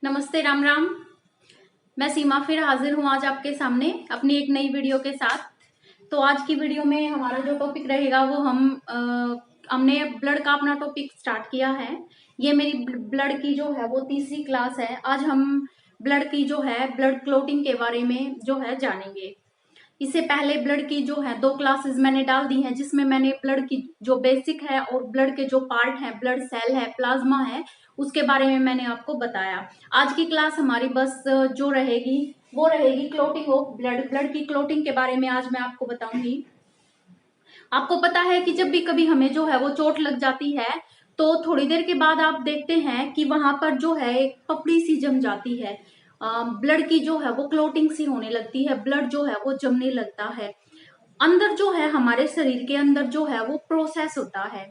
नमस्ते, राम राम। मैं सीमा फिर हाजिर हूँ आज आपके सामने अपनी एक नई वीडियो के साथ। तो आज की वीडियो में हमारा जो टॉपिक रहेगा वो हमने ब्लड का अपना टॉपिक स्टार्ट किया है। ये मेरी ब्लड की जो है वो तीसरी क्लास है। आज हम ब्लड की जो है ब्लड क्लोटिंग के बारे में जो है जानेंगे। इससे पहले ब्लड की जो है 2 क्लासेस मैंने डाल दी हैं, जिसमें मैंने ब्लड की जो बेसिक है और ब्लड के जो पार्ट हैं, ब्लड सेल है, प्लाज्मा है, उसके बारे में मैंने आपको बताया। आज की क्लास हमारी बस जो रहेगी वो रहेगी क्लोटिंग ऑफ ब्लड। ब्लड की क्लोटिंग के बारे में आज मैं आपको बताऊंगी। आपको पता है कि जब भी कभी हमें जो है वो चोट लग जाती है तो थोड़ी देर के बाद आप देखते हैं कि वहां पर जो है एक पपड़ी सी जम जाती है। ब्लड की जो है वो क्लोटिंग सी होने लगती है, ब्लड जो है वो जमने लगता है। अंदर जो है हमारे शरीर के अंदर जो है वो प्रोसेस होता है।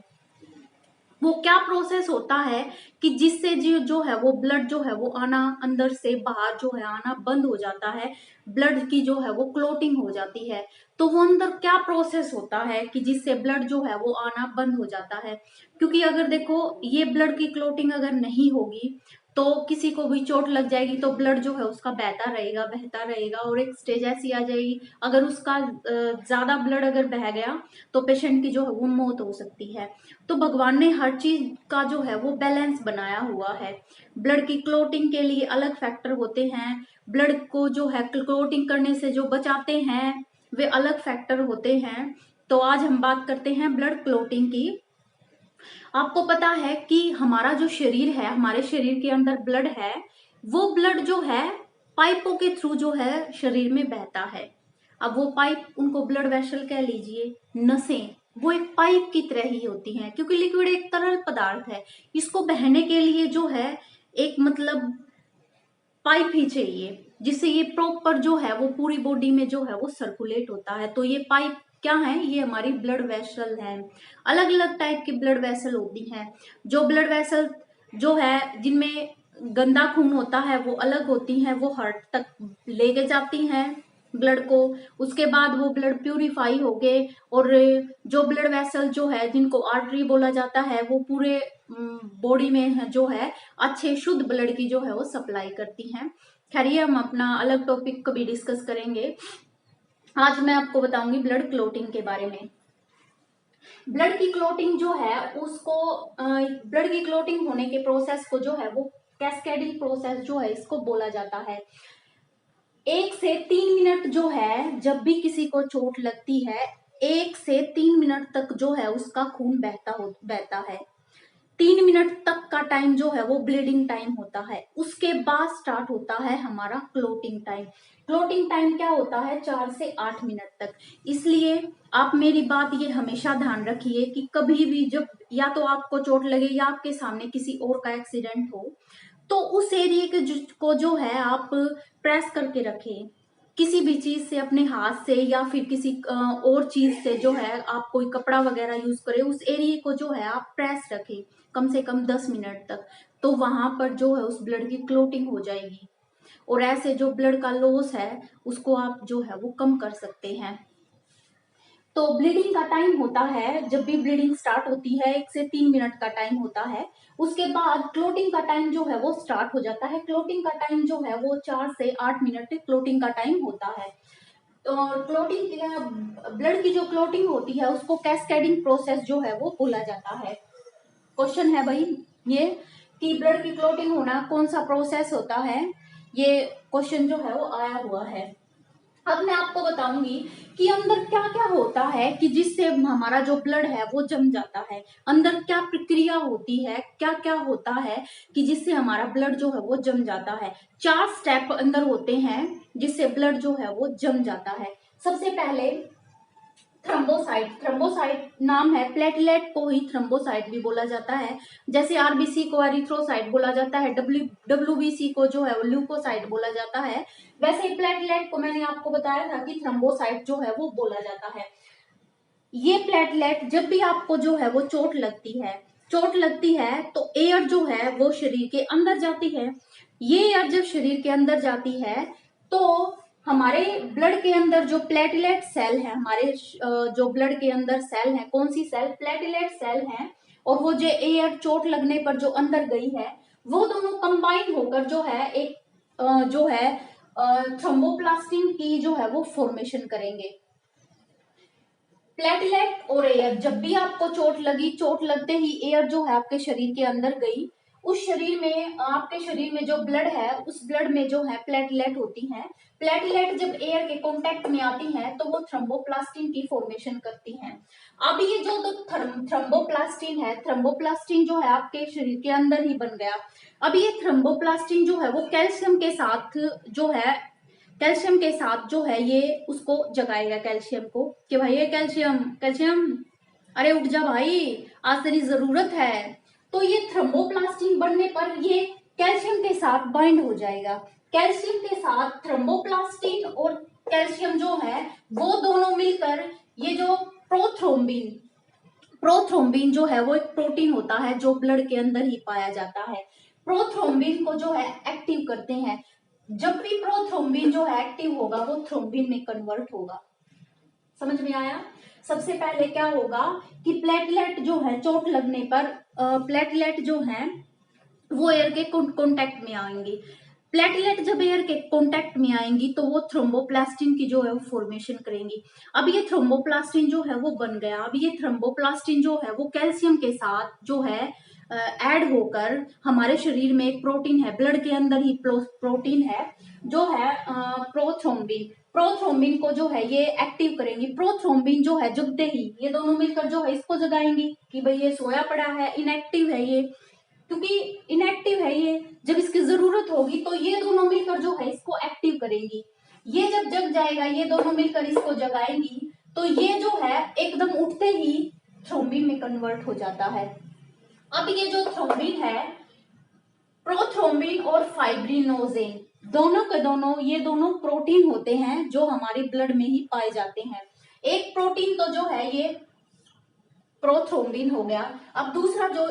वो क्या प्रोसेस होता है कि जिससे जो है वो ब्लड जो है वो आना, अंदर से बाहर जो है आना बंद हो जाता है। ब्लड की जो है वो क्लोटिंग हो जाती है। तो वो अंदर क्या प्रोसेस होता है कि जिससे ब्लड जो है वो आना बंद हो जाता है। क्योंकि अगर देखो, ये ब्लड की क्लोटिंग अगर नहीं होगी तो किसी को भी चोट लग जाएगी तो ब्लड जो है उसका बहता रहेगा और एक स्टेज ऐसी आ जाएगी, अगर उसका ज्यादा ब्लड अगर बह गया तो पेशेंट की जो है वो मौत हो सकती है। तो भगवान ने हर चीज का जो है वो बैलेंस बनाया हुआ है। ब्लड की क्लोटिंग के लिए अलग फैक्टर होते हैं, ब्लड को जो है क्लोटिंग करने से जो बचाते हैं वे अलग फैक्टर होते हैं। तो आज हम बात करते हैं ब्लड क्लोटिंग की। आपको पता है कि हमारा जो शरीर है, हमारे शरीर के अंदर ब्लड है, वो ब्लड जो है पाइपों के थ्रू जो है शरीर में बहता है। अब वो पाइप, उनको ब्लड वेसल कह लीजिए, नसें, वो एक पाइप की तरह ही होती हैं, क्योंकि लिक्विड एक तरल पदार्थ है। इसको बहने के लिए जो है एक मतलब पाइप ही चाहिए, जिससे ये प्रॉपर जो है वो पूरी बॉडी में जो है वो सर्कुलेट होता है। तो ये पाइप क्या है? ये हमारी ब्लड वेसल है। अलग अलग टाइप की ब्लड वेसल होती हैं। जो ब्लड वेसल जो है जिनमें गंदा खून होता है वो अलग होती हैं, वो हार्ट तक लेके जाती हैं ब्लड को। उसके बाद वो ब्लड प्यूरिफाई हो गए, और जो ब्लड वेसल जो है जिनको आर्टरी बोला जाता है वो पूरे बॉडी में जो है अच्छे शुद्ध ब्लड की जो है वो सप्लाई करती हैं। खैर, ये हम अपना अलग टॉपिक कभी डिस्कस करेंगे। आज मैं आपको बताऊंगी ब्लड क्लोटिंग के बारे में। ब्लड की क्लोटिंग जो है उसको ब्लड की क्लोटिंग होने के प्रोसेस को जो है वो कैस्केडिंग प्रोसेस जो है इसको बोला जाता है। 1 से 3 मिनट जो है, जब भी किसी को चोट लगती है 1 से 3 मिनट तक जो है उसका खून बहता है। 3 मिनट तक का टाइम जो है वो ब्लीडिंग टाइम होता है। उसके बाद स्टार्ट होता है हमारा क्लोटिंग टाइम। क्लोटिंग टाइम क्या होता है? 4 से 8 मिनट तक। इसलिए आप मेरी बात ये हमेशा ध्यान रखिए कि कभी भी जब या तो आपको चोट लगे या आपके सामने किसी और का एक्सीडेंट हो, तो उस एरिया के को जो है आप प्रेस करके रखें। किसी भी चीज से, अपने हाथ से या फिर किसी और चीज से जो है आप कोई कपड़ा वगैरह यूज करें, उस एरिया को जो है आप प्रेस रखें कम से कम 10 मिनट तक। तो वहां पर जो है उस ब्लड की क्लोटिंग हो जाएगी, और ऐसे जो ब्लड का लॉस है उसको आप जो है वो कम कर सकते हैं। तो ब्लीडिंग का टाइम होता है, जब भी ब्लीडिंग स्टार्ट होती है 1 से 3 मिनट का टाइम होता है। उसके बाद क्लोटिंग का टाइम जो है वो स्टार्ट हो जाता है। क्लोटिंग का टाइम जो है वो 4 से 8 मिनट क्लोटिंग का टाइम होता है। और क्लोटिंग, ब्लड की जो क्लोटिंग होती है उसको कैस्केडिंग प्रोसेस जो है वो बोला जाता है। क्वेश्चन है भाई ये कि ब्लड की क्लोटिंग होना कौन सा प्रोसेस होता है, ये क्वेश्चन जो है वो आया हुआ है। अब मैं आपको बताऊंगी कि अंदर क्या क्या होता है कि जिससे हमारा जो ब्लड है वो जम जाता है। अंदर क्या प्रक्रिया होती है, क्या क्या होता है कि जिससे हमारा ब्लड जो है वो जम जाता है। 4 स्टेप अंदर होते हैं जिससे ब्लड जो है वो जम जाता है। सबसे पहले थ्रम्बोसाइट। थ्रम्बोसाइट नाम है, प्लेटलेट को ही थ्रम्बोसाइट भी बोला जाता है। जैसे आरबीसी को एरिथ्रोसाइट बोला जाता है, डब्ल्यूबीसी को जो है वो ल्यूकोसाइट बोला जाता है, वैसे ही प्लेटलेट को मैंने आपको बताया था कि थ्रम्बोसाइट जो है वो बोला जाता है। ये प्लेटलेट, जब भी आपको जो है वो चोट लगती है तो एयर जो है वो शरीर के अंदर जाती है। ये एयर जब शरीर के अंदर जाती है तो हमारे ब्लड के अंदर जो प्लेटलेट सेल है, हमारे जो ब्लड के अंदर सेल है, कौन सी सेल? प्लेटलेट सेल है। और वो जो एयर चोट लगने पर जो अंदर गई है वो दोनों कंबाइन होकर जो है एक जो है थ्रोम्बोप्लास्टिन की जो है वो फॉर्मेशन करेंगे। प्लेटलेट और एयर, जब भी आपको चोट लगी, चोट लगते ही एयर जो है आपके शरीर के अंदर गई, उस शरीर में आपके शरीर में जो ब्लड है उस ब्लड में जो है प्लेटलेट होती हैं। प्लेटलेट जब एयर के कांटेक्ट में आती हैं तो वो थ्रोम्बोप्लास्टिन की फॉर्मेशन करती हैं। अब ये जो थ्रोम्बोप्लास्टिन है, थ्रोम्बोप्लास्टिन जो है आपके शरीर के अंदर ही बन गया। अब ये थ्रोम्बोप्लास्टिन जो है वो कैल्शियम के साथ जो है, कैल्शियम के साथ जो है ये उसको जगाएगा कैल्शियम को, कि भाई ये कैल्शियम कैल्शियम, अरे उठ जा भाई, आज तेरी जरूरत है। तो ये थ्रोम्बोप्लास्टिन बनने पर ये कैल्शियम के साथ बाइंड हो जाएगा। कैल्शियम के साथ थ्रोम्बोप्लास्टिन और कैल्शियम जो है वो दोनों मिलकर ये जो प्रोथ्रोम्बिन, प्रोथ्रोम्बिन जो है वो एक प्रोटीन होता है जो ब्लड के अंदर ही पाया जाता है। प्रोथ्रोम्बिन को जो है एक्टिव करते हैं। जब भी प्रोथ्रोम्बिन जो है एक्टिव होगा वो थ्रोम्बिन में कन्वर्ट होगा। समझ में आया? सबसे पहले क्या होगा कि प्लेटलेट जो है चोट लगने पर प्लेटलेट जो है वो एयर के कांटेक्ट में आएंगे। प्लेटलेट जब एयर के कांटेक्ट में आएंगी तो वो थ्रोम्बोप्लास्टिन की जो है वो फॉर्मेशन करेंगी। अब ये थ्रोम्बोप्लास्टिन जो है वो बन गया। अब ये थ्रोम्बोप्लास्टिन जो है वो कैल्शियम के साथ जो है ऐड होकर हमारे शरीर में एक प्रोटीन है, ब्लड के अंदर ही प्रोटीन है जो है प्रोथ्रोम्बिन। प्रोथ्रोम्बिन को जो है ये एक्टिव करेंगी। प्रोथ्रोम्बिन जो है जगते ही ये दोनों मिलकर जो है इसको जगाएंगी कि भाई ये सोया पड़ा है, इनएक्टिव है ये, क्योंकि इनएक्टिव है ये, जब इसकी जरूरत होगी तो ये दोनों मिलकर जो है इसको एक्टिव करेंगी। ये जब जग जाएगा, ये दोनों मिलकर इसको जगाएंगी, तो ये जो है एकदम उठते ही थ्रोम्बिन में कन्वर्ट हो जाता है। अब ये जो थ्रोम्बिन है, प्रोथ्रोम्बिन और फाइब्रिनोजेन, दोनों के दोनों ये दोनों प्रोटीन होते हैं जो हमारे ब्लड में ही पाए जाते हैं। एक प्रोटीन तो जो है ये प्रोथ्रोम्बिन हो गया। अब दूसरा जो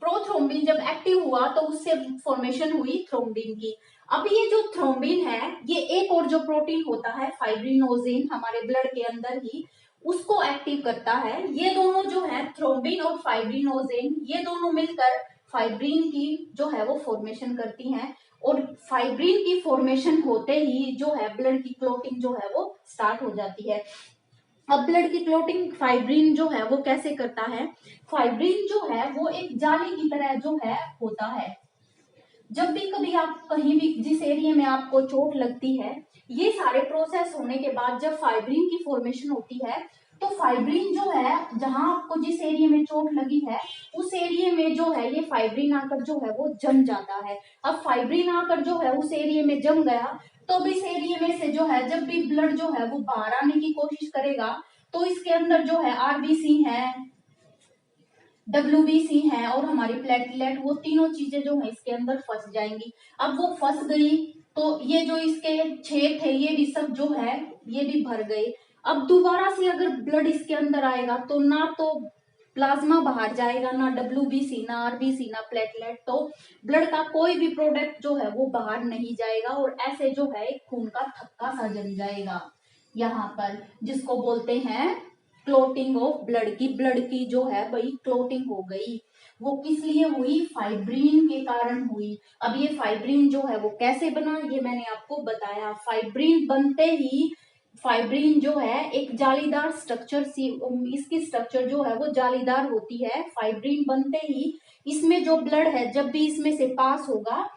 प्रोथ्रोम्बिन जब एक्टिव हुआ तो उससे फॉर्मेशन हुई थ्रोम्बिन की। अब ये जो थ्रोम्बिन है ये एक और जो प्रोटीन होता है फाइब्रिनोजेन हमारे ब्लड के अंदर ही, उसको एक्टिव करता है। ये दोनों जो है थ्रोम्बिन और फाइब्रिनोजेन ये दोनों मिलकर फाइब्रिन की जो है वो फॉर्मेशन करती हैं। और फाइब्रिन की फॉर्मेशन होते ही जो है ब्लड की क्लोटिंग जो है वो स्टार्ट हो जाती है। अब ब्लड की क्लोटिंग फाइब्रिन जो है वो कैसे करता है? फाइब्रिन जो है वो एक जाली की तरह जो है होता है। जब भी कभी आप कहीं भी जिस एरिया में आपको चोट लगती है, ये सारे प्रोसेस होने के बाद जब फाइब्रिन की फॉर्मेशन होती है तो फाइब्रिन जो है जहां आपको जिस एरिया में चोट लगी है उस एरिया में जो है ये फाइब्रिन आकर जो है वो जम जाता है। अब फाइब्रिन आकर जो है उस एरिया में जम गया तो अब इस एरिया में से जो है जब भी ब्लड जो है वो बाहर आने की कोशिश करेगा तो इसके अंदर जो है आरबीसी है, डब्ल्यूबीसी है और हमारी प्लेटलेट, वो तीनों चीजें जो है इसके अंदर फंस जाएंगी। अब वो फंस गई तो ये जो इसके छेद थे ये भी सब जो है ये भी भर गए। अब दोबारा से अगर ब्लड इसके अंदर आएगा तो ना तो प्लाज्मा बाहर जाएगा, ना डब्ल्यूबीसी, ना आरबीसी, ना प्लेटलेट, तो ब्लड का कोई भी प्रोडक्ट जो है वो बाहर नहीं जाएगा और ऐसे जो है खून का थक्का सा जम जाएगा यहाँ पर, जिसको बोलते हैं क्लोटिंग ऑफ ब्लड की। ब्लड की जो है भाई क्लोटिंग हो गई। वो किस लिए हुई? फाइब्रिन के कारण हुई। अब ये फाइब्रिन जो है वो कैसे बना ये मैंने आपको बताया। फाइब्रिन बनते ही, फाइब्रिन जो है एक जालीदार स्ट्रक्चर सी, इसकी स्ट्रक्चर जो है वो जालीदार होती है। फाइब्रिन बनते ही इसमें जो ब्लड है जब भी इसमें से पास होगा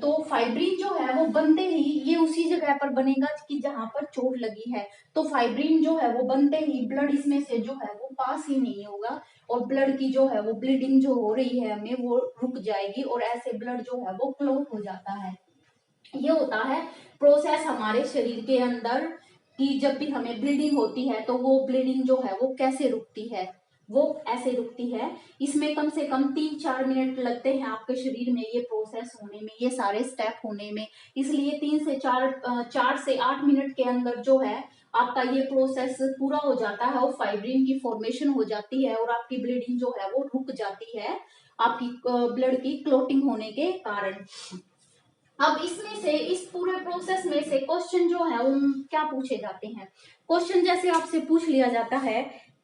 तो फाइब्रिन जो है वो बनते ही ये उसी जगह पर बनेगा कि जहां पर चोट लगी है। तो फाइब्रिन जो है वो बनते ही ब्लड इसमें से जो है वो पास ही नहीं होगा और ब्लड की जो है वो ब्लीडिंग जो हो रही है हमें वो रुक जाएगी और ऐसे ब्लड जो है वो क्लोट हो जाता है। ये होता है प्रोसेस हमारे शरीर के अंदर कि जब भी हमें ब्लीडिंग होती है तो वो ब्लीडिंग जो है वो कैसे रुकती है, वो ऐसे रुकती है। इसमें कम से कम 3-4 मिनट लगते हैं आपके शरीर में ये प्रोसेस होने में, ये सारे स्टेप होने में। इसलिए 4 से 8 मिनट के अंदर जो है आपका ये प्रोसेस पूरा हो जाता है और फाइब्रिन की फॉर्मेशन हो जाती है और आपकी ब्लीडिंग जो है वो रुक जाती है आपकी ब्लड की क्लोटिंग होने के कारण। अब इसमें से इस पूरे प्रोसेस में से क्वेश्चन जो है वो क्या पूछे जाते हैं? क्वेश्चन जैसे आपसे पूछ लिया जाता है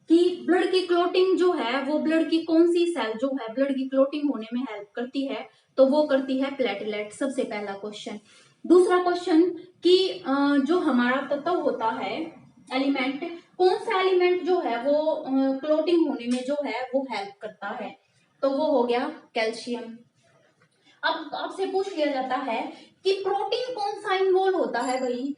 कि ब्लड की क्लोटिंग जो है वो ब्लड की कौन सी सेल जो है ब्लड की क्लोटिंग होने में हेल्प करती है, तो वो करती है प्लेटलेट। सबसे पहला क्वेश्चन। दूसरा क्वेश्चन कि जो हमारा तत्व होता है एलिमेंट, कौन सा एलिमेंट जो है वो क्लोटिंग होने में जो है वो हेल्प करता है, तो वो हो गया कैल्शियम। अब आपसे पूछ लिया जाता है कि प्रोटीन कौन सा इन्वॉल्व होता है भाई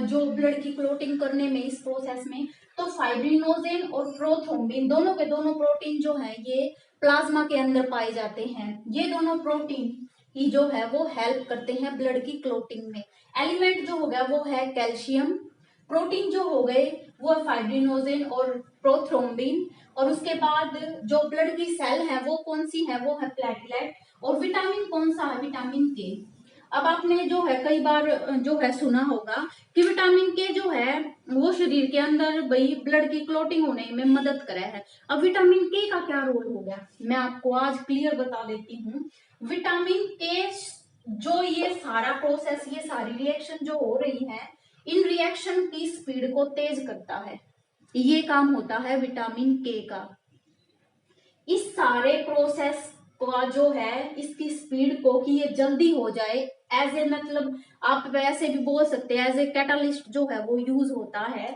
जो ब्लड की क्लोटिंग करने में इस प्रोसेस में, तो फाइब्रिनोजेन और प्रोथ्रोम्बिन दोनों के दोनों प्रोटीन जो है ये प्लाज्मा के अंदर पाए जाते हैं। ये दोनों प्रोटीन ही जो है वो हेल्प करते हैं ब्लड की क्लोटिंग में। एलिमेंट जो हो गया वो है कैल्शियम, प्रोटीन जो हो गए वो है फाइब्रिनोजेन और प्रोथ्रोम्बिन, और उसके बाद जो ब्लड की सेल है वो कौन सी है, वो है प्लेटलेट। और विटामिन कौन सा है, विटामिन के। अब आपने जो है कई बार जो है सुना होगा कि विटामिन के जो है वो शरीर के अंदर भाई ब्लड की क्लोटिंग होने में मदद करे है। अब विटामिन के का क्या रोल हो गया, मैं आपको आज क्लियर बता देती हूँ। विटामिन के जो ये सारा प्रोसेस, ये सारी रिएक्शन जो हो रही है, इन रिएक्शन की स्पीड को तेज करता है। ये काम होता है विटामिन के का। इस सारे प्रोसेस का जो है इसकी स्पीड को कि ये जल्दी हो जाए, एज ए मतलब आप वैसे भी बोल सकते हैं एज ए कैटालिस्ट जो है वो यूज होता है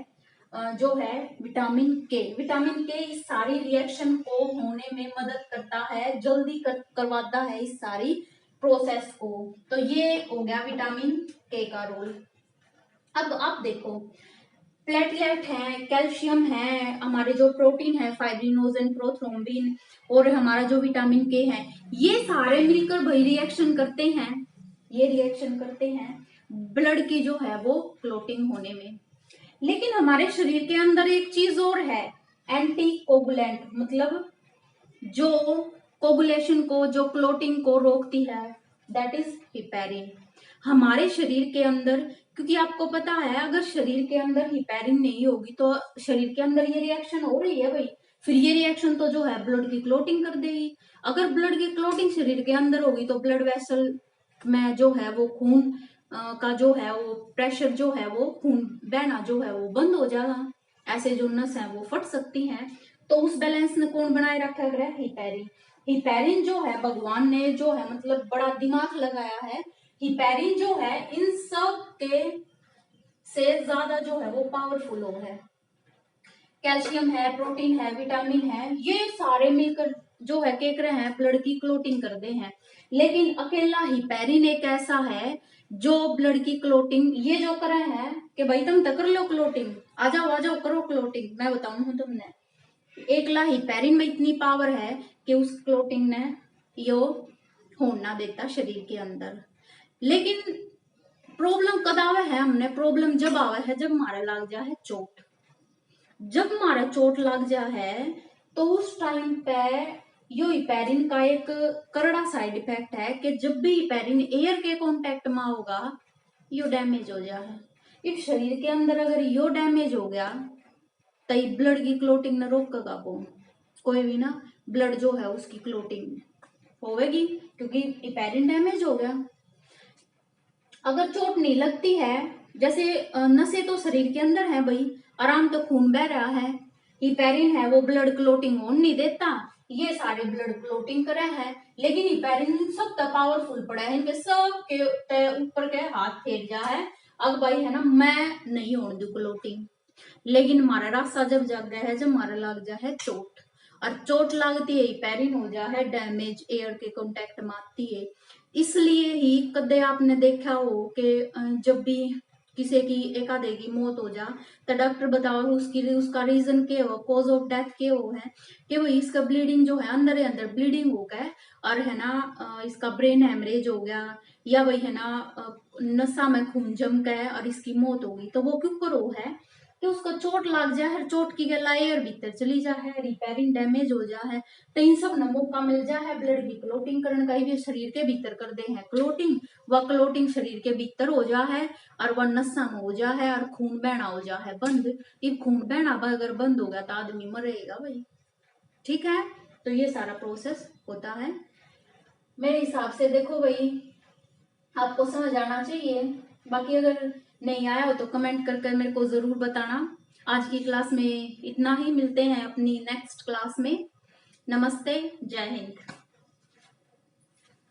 जो है विटामिन के। विटामिन के इस सारी रिएक्शन को होने में मदद करता है, जल्दी करवाता है इस सारी प्रोसेस को। तो ये हो गया विटामिन के का रोल। अब आप देखो प्लेटलेट है, कैल्शियम है, हमारे जो प्रोटीन है फाइब्रिनोजेन प्रोथ्रोम्बिन, और हमारा जो विटामिन के है, ये सारे मिलकर भाई रिएक्शन करते हैं, ये रिएक्शन करते हैं ब्लड की जो है वो क्लोटिंग होने में। लेकिन हमारे शरीर के अंदर एक चीज और है, एंटी कोगुलेंट, मतलब जो कोगुलेशन को, जो क्लोटिंग को रोकती है, दैट इज हिपैरिन। हमारे शरीर के अंदर, क्योंकि आपको पता है अगर शरीर के अंदर हिपैरिन नहीं होगी तो शरीर के अंदर ये रिएक्शन हो रही है भाई, फिर ये रिएक्शन तो जो है ब्लड की क्लोटिंग कर देगी। अगर ब्लड की क्लोटिंग शरीर के अंदर होगी तो ब्लड वेसल में जो है वो खून का जो है वो प्रेशर जो है वो खून बहना जो है वो बंद हो जाएगा, ऐसे जो नस है वो फट सकती हैं। तो उस बैलेंस ने कौन बनाए रखा है, हिपैरिन। हिपैरिन जो है भगवान ने जो है मतलब बड़ा दिमाग लगाया है। हिपैरिन जो है इन सब के से ज्यादा जो है वो पावरफुल है। कैल्शियम है, प्रोटीन है, विटामिन है, ये सारे मिलकर जो है क्या कर रहे हैं, ब्लड की क्लोटिंग करते हैं। लेकिन अकेला हिपैरिन एक ऐसा है जो ब्लड की क्लोटिंग ये जो कर रहे हैं कि भाई तुम तो कर लो क्लोटिंग, आ जाओ करो क्लोटिंग, मैं बताऊं तुमने। एकला हिपैरिन में इतनी पावर है कि उस क्लोटिंग ने यो होने ना देता शरीर के अंदर। लेकिन प्रॉब्लम कब आवे है, हमने प्रॉब्लम जब आवे है जब मारे लग जा है चोट। जब हमारा चोट लग जा है तो उस टाइम पे यो हिपैरिन का एक करड़ा साइड इफेक्ट है कि जब भी हिपैरिन एयर के कांटेक्ट में होगा यो डैमेज हो जा है। इस शरीर के अंदर अगर यो डैमेज हो गया तो ब्लड की क्लोटिंग न रोकेगा कोई भी ना, ब्लड जो है उसकी क्लोटिंग होगी क्योंकि हिपैरिन डैमेज हो गया। अगर चोट नहीं लगती है, जैसे नसें तो शरीर के अंदर है भाई, आराम तो खून बह रहा है, हिपैरिन है वो ब्लड क्लोटिंग होने नहीं देता, ये सारे ब्लड क्लोटिंग करे हैं। लेकिन हिपैरिन सब तक पावरफुल पड़ा है, इनके सब के ऊपर के हाथ फेर जा है, अब भाई है ना मैं नहीं होने दू क्लोटिंग। लेकिन हमारा रास्ता जब जग गया है, जब हमारा लग जा है चोट, और चोट लगती है हिपैरिन हो जा है डैमेज, एयर के कांटेक्ट में आती है। इसलिए ही कदे आपने देखा हो कि जब भी किसी की एकादे की मौत हो जा तो डॉक्टर बताओ उसका रीजन क्या हो, कॉज ऑफ डेथ क्या हो है कि वो इसका ब्लीडिंग जो है अंदर ही अंदर ब्लीडिंग हो गया और है ना इसका ब्रेन हेमरेज हो गया, या वही है ना नसा में खून जम गया और इसकी मौत होगी। तो वो क्यों करो है कि उसको चोट लग जाए, हर चोट की गला एयर भीतर चली जा है, रिपेयरिंग डैमेज हो जा है, तो इन सब न मौका मिल जा है ब्लड की क्लोटिंग करने का, भी शरीर के भीतर कर दे है क्लोटिंग, वह क्लोटिंग शरीर के भीतर हो जा है और वह नसा में हो जा है और खून बहना हो जा है बंद। ये खून बहना अगर बंद हो गया तो आदमी मरेगा भाई, ठीक है। तो ये सारा प्रोसेस होता है मेरे हिसाब से। देखो भाई आपको समझ आना चाहिए, बाकी अगर नहीं आया हो तो कमेंट करके मेरे को जरूर बताना। आज की क्लास में इतना ही, मिलते हैं अपनी नेक्स्ट क्लास में। नमस्ते, जय हिंद।